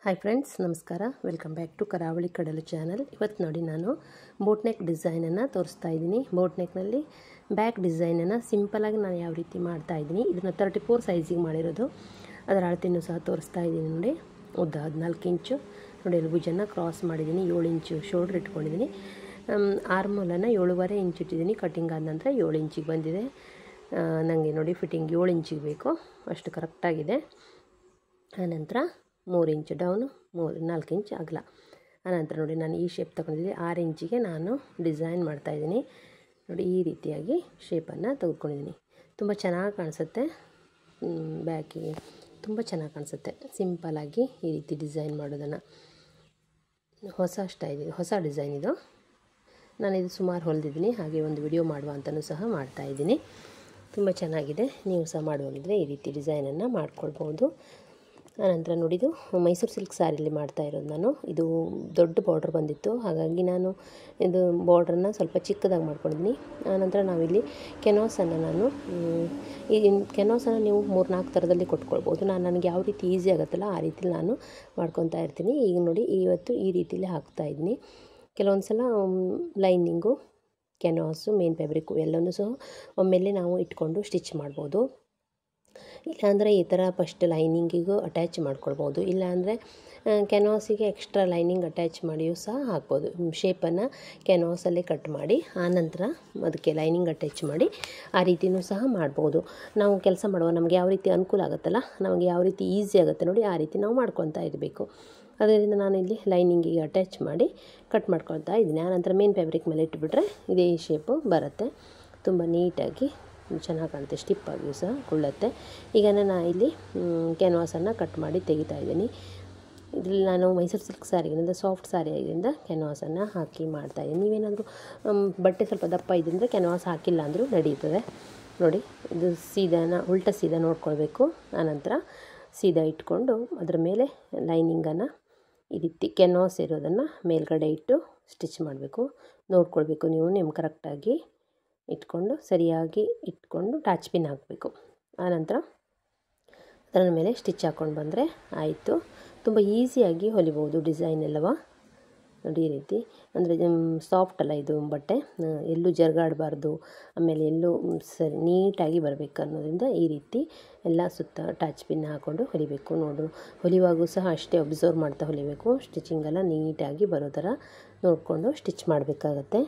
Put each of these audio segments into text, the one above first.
Hi friends, ನಮಸ್ಕಾರ. Welcome back to ಕರಾವಳಿ ಕಡಲು ಚಾನಲ್. ಇವತ್ತು ನೋಡಿ ನಾನು ಬೋಟ್ ನೆಕ್ ಡಿಸೈನನ್ನು ತೋರಿಸ್ತಾ ಇದ್ದೀನಿ. ಬೋಟ್ ನೆಕ್ನಲ್ಲಿ ಬ್ಯಾಕ್ ಡಿಸೈನನ್ನು ಸಿಂಪಲಾಗಿ ನಾನು ಯಾವ ರೀತಿ ಮಾಡ್ತಾ ಇದ್ದೀನಿ, ಇದನ್ನು 34 ಸೈಜಿಗೆ ಮಾಡಿರೋದು. ಅದರ ಅಳತೆಯೂ ಸಹ ತೋರಿಸ್ತಾ ಇದ್ದೀನಿ ನೋಡಿ. ಉದ್ದ 14 ಇಂಚು ನೋಡಿ, ಅಲ್ಲಿ ಭುಜನ ಕ್ರಾಸ್ ಮಾಡಿದ್ದೀನಿ. 7 ಇಂಚು ಶೋಲ್ಡ್ರ್ ಇಟ್ಕೊಂಡಿದ್ದೀನಿ. ಆರ್ಮೋಲನ್ನು 7.5 ಇಂಚ್ ಇಟ್ಟಿದ್ದೀನಿ. ಕಟ್ಟಿಂಗ್ ಆದ ನಂತರ 7 ಇಂಚಿಗೆ ಬಂದಿದೆ. ನನಗೆ ನೋಡಿ ಫಿಟ್ಟಿಂಗ್ 7 ಇಂಚಿಗೆ ಬೇಕು, ಅಷ್ಟು ಕರೆಕ್ಟಾಗಿದೆ. ಆನಂತರ 3 ಇಂಚ್ ಡೌನು, 4 ಇಂಚ್ ಅಗಲ. ಆನಂತರ ನೋಡಿ ನಾನು ಈ ಶೇಪ್ ತಗೊಂಡಿದ್ದೀನಿ. 6 ಇಂಚಿಗೆ ನಾನು ಡಿಸೈನ್ ಮಾಡ್ತಾಯಿದ್ದೀನಿ ನೋಡಿ. ಈ ರೀತಿಯಾಗಿ ಶೇಪನ್ನು ತೆಗೆದುಕೊಂಡಿದ್ದೀನಿ. ತುಂಬ ಚೆನ್ನಾಗಿ ಕಾಣಿಸುತ್ತೆ, ಬ್ಯಾಕಿಗೆ ತುಂಬ ಚೆನ್ನಾಗಿ ಕಾಣಿಸುತ್ತೆ. ಸಿಂಪಲಾಗಿ ಈ ರೀತಿ ಡಿಸೈನ್ ಮಾಡೋದನ್ನು. ಹೊಸ ಡಿಸೈನ್ ಇದು. ನಾನಿದು ಸುಮಾರು ಹೊಲಿದಿದ್ದೀನಿ, ಹಾಗೆ ಒಂದು ವಿಡಿಯೋ ಮಾಡುವ ಅಂತಲೂ ಸಹ ಮಾಡ್ತಾಯಿದ್ದೀನಿ. ತುಂಬ ಚೆನ್ನಾಗಿದೆ. ನೀವು ಸಹ ಮಾಡುವಾಗಿದ್ದರೆ ಈ ರೀತಿ ಡಿಸೈನನ್ನು ಮಾಡ್ಕೊಳ್ಬೋದು. ಆನಂತರ ನೋಡಿದು ಮೈಸೂರು ಸಿಲ್ಕ್ ಸ್ಯಾರಿಲಿ ಮಾಡ್ತಾ ಇರೋದು ನಾನು. ಇದು ದೊಡ್ಡ ಬಾರ್ಡ್ರ್ ಬಂದಿತ್ತು, ಹಾಗಾಗಿ ನಾನು ಇದು ಬಾರ್ಡ್ರನ್ನ ಸ್ವಲ್ಪ ಚಿಕ್ಕದಾಗಿ ಮಾಡ್ಕೊಂಡಿದ್ದೀನಿ. ಆನಂತರ ನಾವಿಲ್ಲಿ ಕೆನಾಸನ್ನು ಈ ಕೆನಾಸನ್ನು ನೀವು 3-4 ಥರದಲ್ಲಿ ಕೊಟ್ಕೊಳ್ಬೋದು. ನನಗೆ ಯಾವ ರೀತಿ ಈಸಿ ಆಗುತ್ತಲ್ಲ ಆ ರೀತಿ ನಾನು ಮಾಡ್ಕೊತಾ ಇರ್ತೀನಿ. ಈಗ ನೋಡಿ ಇವತ್ತು ಈ ರೀತಿಯಲ್ಲಿ ಹಾಕ್ತಾಯಿದ್ದೀನಿ. ಕೆಲವೊಂದು ಸಲ ಲೈನಿಂಗು, ಕೆನಾಸು, ಮೇನ್ ಫ್ಯಾಬ್ರಿಕ್ಕು ಎಲ್ಲನೂ ಸಹ ಒಮ್ಮೆಲೆ ನಾವು ಇಟ್ಕೊಂಡು ಸ್ಟಿಚ್ ಮಾಡ್ಬೋದು. ಇಲ್ಲಾಂದರೆ ಈ ಥರ ಫಸ್ಟ್ ಲೈನಿಂಗಿಗೂ ಅಟ್ಯಾಚ್ ಮಾಡ್ಕೊಳ್ಬೋದು. ಇಲ್ಲಾಂದರೆ ಕ್ಯಾನ್ವಾಸಿಗೆ ಎಕ್ಸ್ಟ್ರಾ ಲೈನಿಂಗ್ ಅಟ್ಯಾಚ್ ಮಾಡಿಯೂ ಸಹ ಹಾಕ್ಬೋದು. ಶೇಪನ್ನು ಕ್ಯಾನ್ವಾಸಲ್ಲೇ ಕಟ್ ಮಾಡಿ ಆನಂತರ ಅದಕ್ಕೆ ಲೈನಿಂಗ್ ಅಟ್ಯಾಚ್ ಮಾಡಿ ಆ ರೀತಿಯೂ ಸಹ ಮಾಡ್ಬೋದು. ನಾವು ಕೆಲಸ ಮಾಡುವ ನಮಗೆ ಯಾವ ರೀತಿ ಅನುಕೂಲ ಆಗುತ್ತಲ್ಲ, ನಮಗೆ ಯಾವ ರೀತಿ ಈಸಿ ಆಗುತ್ತೆ ನೋಡಿ, ಆ ರೀತಿ ನಾವು ಮಾಡ್ಕೊತಾ ಇರಬೇಕು. ಅದರಿಂದ ನಾನಿಲ್ಲಿ ಲೈನಿಂಗಿಗೆ ಅಟ್ಯಾಚ್ ಮಾಡಿ ಕಟ್ ಮಾಡ್ಕೊಳ್ತಾ ಇದ್ದೀನಿ. ಆನಂತರ ಮೇನ್ ಫ್ಯಾಬ್ರಿಕ್ ಮೇಲೆ ಇಟ್ಬಿಟ್ರೆ ಇದೇ ಶೇಪು ಬರುತ್ತೆ. ತುಂಬ ನೀಟಾಗಿ ಚೆನ್ನಾಗಿ ಕಾಣುತ್ತೆ, ಸ್ಟಿಪ್ಪಾಗಿಯೂ ಸಹ ಕೊಳ್ಳುತ್ತೆ. ಈಗ ನಾನು ಇಲ್ಲಿ ಕ್ಯಾನ್ವಾಸನ್ನು ಕಟ್ ಮಾಡಿ ತೆಗಿತಾ ಇದ್ದೀನಿ. ಇದರಲ್ಲಿ ನಾನು ಮೈಸೂರು ಸಿಲ್ಕ್ ಸ್ಯಾರಿಗಿಂತ ಸಾಫ್ಟ್ ಸ್ಯಾರಿ ಆಗಿದ್ದರಿಂದ ಕ್ಯಾನ್ವಾಸನ್ನು ಹಾಕಿ ಮಾಡ್ತಾಯಿದ್ದೀನಿ. ನೀವೇನಾದರೂ ಬಟ್ಟೆ ಸ್ವಲ್ಪ ದಪ್ಪ ಇದ್ದರೆ ಕ್ಯಾನ್ವಾಸ್ ಹಾಕಿಲ್ಲ ಅಂದರೂ ನಡೀತದೆ ನೋಡಿ. ಇದು ಉಲ್ಟಾ ಸೀದಾ ನೋಡ್ಕೊಳ್ಬೇಕು. ಆನಂತರ ಸೀದಾ ಇಟ್ಕೊಂಡು ಅದರ ಮೇಲೆ ಲೈನಿಂಗನ್ನು ಈ ರೀತಿ ಕ್ಯಾನ್ವಾಸ್ ಇರೋದನ್ನು ಮೇಲ್ಗಡೆ ಇಟ್ಟು ಸ್ಟಿಚ್ ಮಾಡಬೇಕು. ನೋಡ್ಕೊಳ್ಬೇಕು ನೀವು, ನಿಮ್ಮ ಕರೆಕ್ಟಾಗಿ ಇಟ್ಕೊಂಡು ಸರಿಯಾಗಿ ಇಟ್ಕೊಂಡು ಟಾಚ್ ಪಿನ್ ಹಾಕಬೇಕು. ಆನಂತರ ಅದರ ಮೇಲೆ ಸ್ಟಿಚ್ ಹಾಕ್ಕೊಂಡು ಬಂದರೆ ಆಯಿತು. ತುಂಬ ಈಸಿಯಾಗಿ ಹೊಲಿಬೋದು ಡಿಸೈನ್ ಎಲ್ಲವ ನೋಡಿ. ಈ ರೀತಿ ಅಂದರೆ ಸಾಫ್ಟ್ ಅಲ್ಲ ಇದು ಬಟ್ಟೆ, ಎಲ್ಲೂ ಜರುಗಾಡಬಾರ್ದು, ಆಮೇಲೆ ಎಲ್ಲೂ ಸರಿ ನೀಟಾಗಿ ಬರಬೇಕು ಅನ್ನೋದ್ರಿಂದ ಈ ರೀತಿ ಎಲ್ಲ ಸುತ್ತ ಟಾಚ್ ಪಿನ್ ಹಾಕ್ಕೊಂಡು ಹೊಲಿಬೇಕು. ಹೊಲಿವಾಗೂ ಸಹ ಅಷ್ಟೇ ಅಬ್ಸರ್ವ್ ಮಾಡ್ತಾ ಹೊಲಿಬೇಕು. ಸ್ಟಿಚಿಂಗೆಲ್ಲ ನೀಟಾಗಿ ಬರೋ ಥರ ನೋಡಿಕೊಂಡು ಸ್ಟಿಚ್ ಮಾಡಬೇಕಾಗತ್ತೆ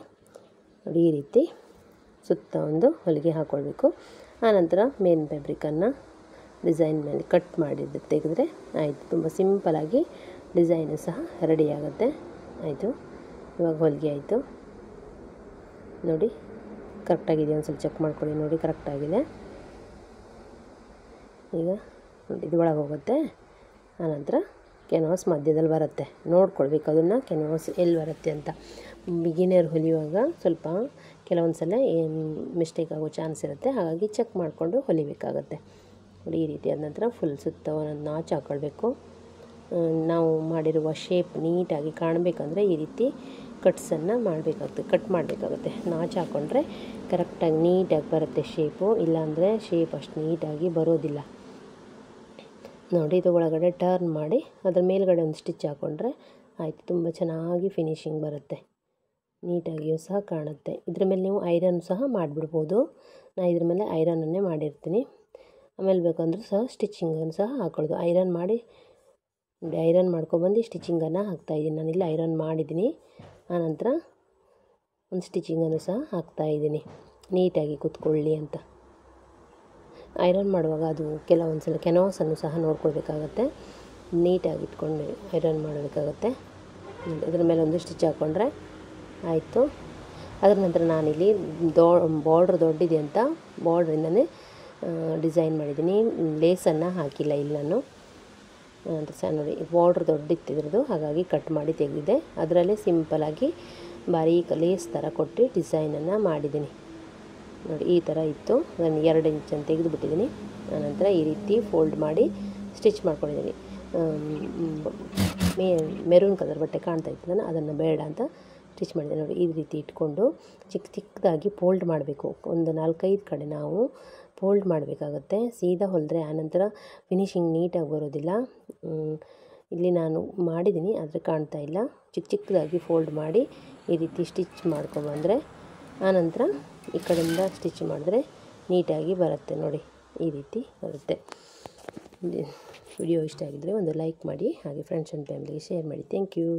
ನೋಡಿ. ಈ ರೀತಿ ಸುತ್ತ ಒಂದು ಹೊಲಿಗೆ ಹಾಕ್ಕೊಳ್ಬೇಕು. ಆನಂತರ ಮೇನ್ ಫ್ಯಾಬ್ರಿಕನ್ನು ಡಿಸೈನ್ ಮೇಲೆ ಕಟ್ ಮಾಡಿದ್ದು ತೆಗೆದ್ರೆ ಆಯಿತು. ತುಂಬ ಸಿಂಪಲಾಗಿ ಡಿಸೈನು ಸಹ ರೆಡಿ ಆಗುತ್ತೆ. ಆಯಿತು, ಇವಾಗ ಹೊಲಿಗೆ ಆಯಿತು ನೋಡಿ. ಕರೆಕ್ಟಾಗಿದೆ, ಒಂದು ಸ್ವಲ್ಪ ಚೆಕ್ ಮಾಡ್ಕೊಳ್ಳಿ ನೋಡಿ, ಕರೆಕ್ಟಾಗಿದೆ. ಈಗ ನೋಡಿ ಇದು ಒಳಗೆ ಹೋಗುತ್ತೆ. ಆನಂತರ ಕ್ಯಾನ್ವಾಸ್ ಮಧ್ಯದಲ್ಲಿ ಬರುತ್ತೆ, ನೋಡ್ಕೊಳ್ಬೇಕು ಅದನ್ನು ಕ್ಯಾನ್ವಾಸ್ ಎಲ್ಲಿ ಬರುತ್ತೆ ಅಂತ. ಬಿಗಿನರ್ ಹೊಲಿಯುವಾಗ ಸ್ವಲ್ಪ ಕೆಲವೊಂದು ಸಲ ಮಿಸ್ಟೇಕ್ ಆಗೋ ಚಾನ್ಸ್ ಇರುತ್ತೆ, ಹಾಗಾಗಿ ಚೆಕ್ ಮಾಡಿಕೊಂಡು ಹೊಲಿಬೇಕಾಗತ್ತೆ ನೋಡಿ. ಈ ರೀತಿ ಆದ ನಂತರ ಫುಲ್ ಸುತ್ತ ಒಂದೊಂದು ನಾಚು ಹಾಕ್ಕೊಳ್ಬೇಕು. ನಾವು ಮಾಡಿರುವ ಶೇಪ್ ನೀಟಾಗಿ ಕಾಣಬೇಕಂದ್ರೆ ಈ ರೀತಿ ಕಟ್ಸನ್ನು ಕಟ್ ಮಾಡಬೇಕಾಗುತ್ತೆ. ನಾಚು ಹಾಕ್ಕೊಂಡ್ರೆ ಕರೆಕ್ಟಾಗಿ ನೀಟಾಗಿ ಬರುತ್ತೆ ಶೇಪು, ಇಲ್ಲಾಂದರೆ ಶೇಪ್ ಅಷ್ಟು ನೀಟಾಗಿ ಬರೋದಿಲ್ಲ ನೋಡಿ. ಇದು ಒಳಗಡೆ ಟರ್ನ್ ಮಾಡಿ ಅದರ ಮೇಲ್ಗಡೆ ಒಂದು ಸ್ಟಿಚ್ ಹಾಕ್ಕೊಂಡ್ರೆ ಆಯಿತು. ತುಂಬ ಚೆನ್ನಾಗಿ ಫಿನಿಶಿಂಗ್ ಬರುತ್ತೆ, ನೀಟಾಗಿಯೂ ಸಹ ಕಾಣುತ್ತೆ. ಇದ್ರ ಮೇಲೆ ನೀವು ಐರನ್ ಸಹ ಮಾಡಿಬಿಡ್ಬೋದು. ನಾನು ಇದ್ರ ಮೇಲೆ ಐರನನ್ನೇ ಮಾಡಿರ್ತೀನಿ. ಆಮೇಲೆ ಬೇಕಂದ್ರೂ ಸಹ ಸ್ಟಿಚಿಂಗನ್ನು ಸಹ ಹಾಕ್ಕೊಳ್ಳೋದು. ಐರನ್ ಮಾಡಿ ಐರನ್ ಮಾಡ್ಕೊಬಂದು ಸ್ಟಿಚಿಂಗನ್ನು ಹಾಕ್ತಾಯಿದ್ದೀನಿ. ನಾನಿಲ್ಲಿ ಐರನ್ ಮಾಡಿದ್ದೀನಿ. ಆನಂತರ ಒಂದು ಸ್ಟಿಚಿಂಗನ್ನು ಸಹ ಹಾಕ್ತಾಯಿದ್ದೀನಿ ನೀಟಾಗಿ ಕೂತ್ಕೊಳ್ಳಿ ಅಂತ. ಐರನ್ ಮಾಡುವಾಗ ಅದು ಕೆಲವೊಂದು ಸಲ ಕ್ಯಾನ್ವಾಸನ್ನು ಸಹ ನೋಡ್ಕೊಳ್ಬೇಕಾಗತ್ತೆ, ನೀಟಾಗಿ ಇಟ್ಕೊಂಡು ಐರನ್ ಮಾಡಬೇಕಾಗತ್ತೆ. ಅದರ ಮೇಲೆ ಒಂದು ಸ್ಟಿಚ್ ಹಾಕ್ಕೊಂಡ್ರೆ ಆಯಿತು. ಅದರ ನಂತರ ನಾನಿಲ್ಲಿ ಬಾರ್ಡ್ರ್ ದೊಡ್ಡಿದೆ ಅಂತ ಬಾರ್ಡ್ರಿಂದನೇ ಡಿಸೈನ್ ಮಾಡಿದ್ದೀನಿ. ಲೇಸನ್ನು ಹಾಕಿಲ್ಲ ಇಲ್ಲಿ ನಾನು. ಸಹ ನೋಡಿ ಬಾರ್ಡ್ರ್ ದೊಡ್ಡಿತ್ತಿದ್ರದ್ದು, ಹಾಗಾಗಿ ಕಟ್ ಮಾಡಿ ತೆಗೆದಿದೆ. ಅದರಲ್ಲೇ ಸಿಂಪಲಾಗಿ ಬಾರೀಕ್ ಲೇಸ್ ಥರ ಕೊಟ್ಟು ಡಿಸೈನನ್ನು ಮಾಡಿದ್ದೀನಿ ನೋಡಿ. ಈ ಥರ ಇತ್ತು, ನಾನು 2 ಇಂಚನ್ನು ತೆಗೆದುಬಿಟ್ಟಿದ್ದೀನಿ. ಆನಂತರ ಈ ರೀತಿ ಫೋಲ್ಡ್ ಮಾಡಿ ಸ್ಟಿಚ್ ಮಾಡ್ಕೊಂಡಿದ್ದೀನಿ. ಮೆರೂನ್ ಕಲರ್ ಬಟ್ಟೆ ಕಾಣ್ತಾ ಇತ್ತು, ಅದನ್ನು ಬೇಡ ಅಂತ ಸ್ಟಿಚ್ ಮಾಡಿದೆ ನೋಡಿ. ಈ ರೀತಿ ಇಟ್ಕೊಂಡು ಚಿಕ್ಕದಾಗಿ ಫೋಲ್ಡ್ ಮಾಡಬೇಕು. ಒಂದು 4-5 ಕಡೆ ನಾವು ಫೋಲ್ಡ್ ಮಾಡಬೇಕಾಗತ್ತೆ. ಸೀದಾ ಹೊಲಿದ್ರೆ ಆನಂತರ ಫಿನಿಶಿಂಗ್ ನೀಟಾಗಿ ಬರೋದಿಲ್ಲ. ಇಲ್ಲಿ ನಾನು ಮಾಡಿದ್ದೀನಿ ಆದರೆ ಕಾಣ್ತಾ ಇಲ್ಲ. ಚಿಕ್ಕ ಚಿಕ್ಕದಾಗಿ ಫೋಲ್ಡ್ ಮಾಡಿ ಈ ರೀತಿ ಸ್ಟಿಚ್ ಮಾಡ್ಕೊಬಂದರೆ ಆನಂತರ ಈ ಕಡೆಯಿಂದ ಸ್ಟಿಚ್ ಮಾಡಿದ್ರೆ ನೀಟಾಗಿ ಬರುತ್ತೆ ನೋಡಿ, ಈ ರೀತಿ ಬರುತ್ತೆ. ವಿಡಿಯೋ ಇಷ್ಟ ಆಗಿದ್ದರೆ ಒಂದು ಲೈಕ್ ಮಾಡಿ, ಹಾಗೆ ಫ್ರೆಂಡ್ಸ್ ಆ್ಯಂಡ್ ಫ್ಯಾಮಿಲಿಗೆ ಶೇರ್ ಮಾಡಿ. Thank you.